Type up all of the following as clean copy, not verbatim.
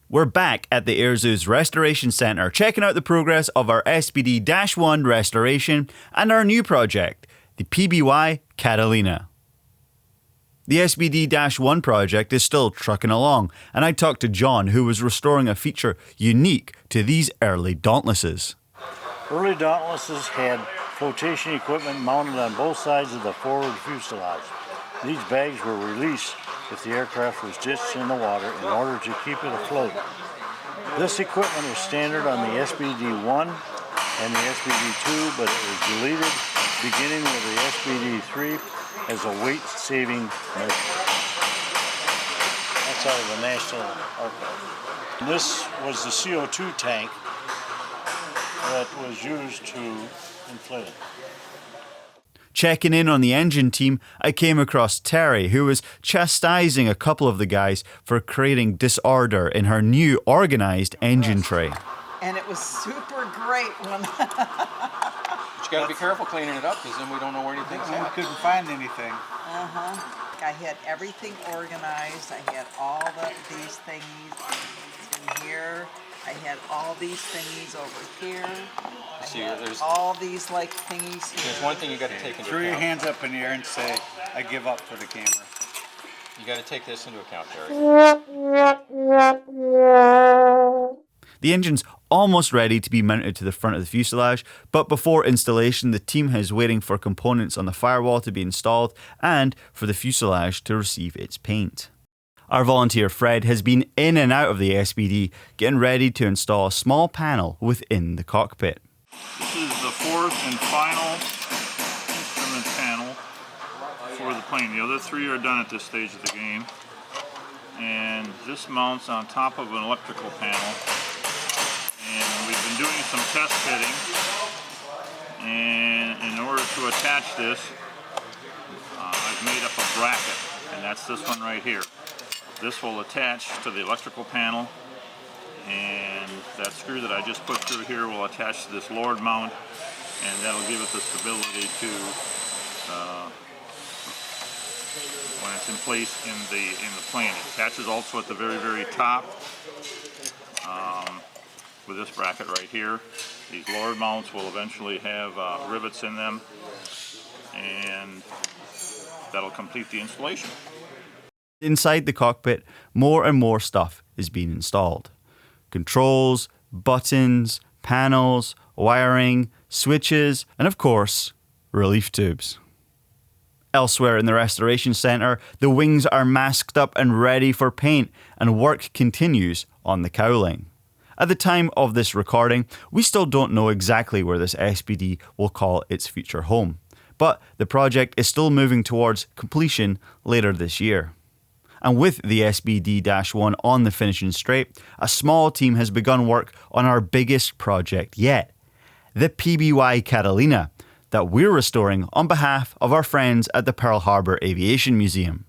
We're back at the Air Zoo's Restoration Centre, checking out the progress of our SBD-1 restoration and our new project, the PBY Catalina. The SBD-1 project is still trucking along, and I talked to John, who was restoring a feature unique to these early Dauntlesses. Early Dauntlesses had flotation equipment mounted on both sides of the forward fuselage. These bags were released if the aircraft was ditched in the water in order to keep it afloat. This equipment was standard on the SBD-1 and the SBD-2, but it was deleted beginning with the SBD-3 as a weight-saving measure. That's out of the National Archive. And this was the CO2 tank that was used to inflate it. Checking in on the engine team, I came across Terry, who was chastising a couple of the guys for creating disorder in her new organised engine tray. And it was super great when... But you got to be careful cleaning it up, because then we don't know where anything's at. We couldn't find anything. I had everything organized. I had all these thingies in here. I had all these thingies over here. See, I had there's all these like thingies here. There's one thing you got to take into Throw your account. hands up in the air and say, I give up for the camera. You got to take this into account, Terry. The engine's almost ready to be mounted to the front of the fuselage, but before installation, the team is waiting for components on the firewall to be installed and for the fuselage to receive its paint. Our volunteer Fred has been in and out of the SBD, getting ready to install a small panel within the cockpit. This is the fourth and final instrument panel for the plane. The other three are done at this stage of the game. And this mounts on top of an electrical panel. And we've been doing some test fitting. And in order to attach this, I've made up a bracket. And that's this one right here. This will attach to the electrical panel, and that screw that I just put through here will attach to this Lord mount, and that'll give it the stability to when it's in place in the plane. It attaches also at the very, very top with this bracket right here. These Lord mounts will eventually have rivets in them, and that'll complete the installation. Inside the cockpit, more and more stuff is being installed. Controls, buttons, panels, wiring, switches, and of course, relief tubes. Elsewhere in the restoration centre, the wings are masked up and ready for paint, and work continues on the cowling. At the time of this recording, we still don't know exactly where this SBD will call its future home, but the project is still moving towards completion later this year. And with the SBD-1 on the finishing straight, a small team has begun work on our biggest project yet, the PBY Catalina, that we're restoring on behalf of our friends at the Pearl Harbor Aviation Museum.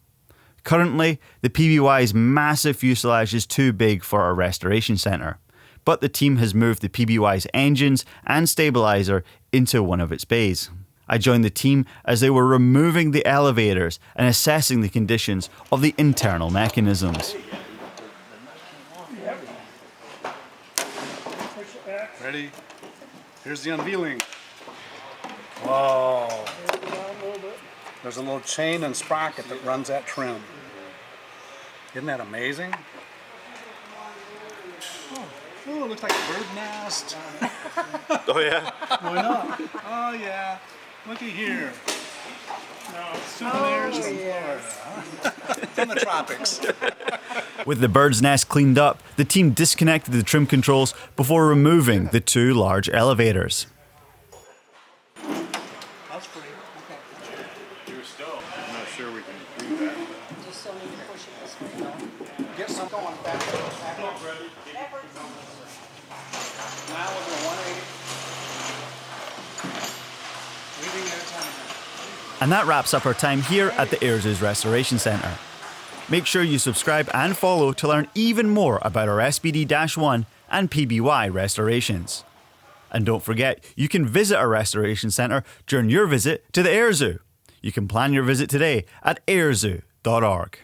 Currently, the PBY's massive fuselage is too big for our restoration centre, but the team has moved the PBY's engines and stabiliser into one of its bays. I joined the team as they were removing the elevators and assessing the conditions of the internal mechanisms. Ready? Here's the unveiling. Whoa. There's a little chain and sprocket that runs that trim. Isn't that amazing? Oh, it looks like a bird nest. Oh yeah? Why not? Oh yeah. Looky here. Souvenirs from Florida. From the tropics. With the bird's nest cleaned up, the team disconnected the trim controls before removing the two large elevators. That's pretty. Okay. You're still. I'm not sure we can do that. Just so we can push it this way. Get some going back. Now we're going 180. And that wraps up our time here at the Air Zoo's Restoration Centre. Make sure you subscribe and follow to learn even more about our SBD-1 and PBY restorations. And don't forget, you can visit our restoration centre during your visit to the Air Zoo. You can plan your visit today at airzoo.org.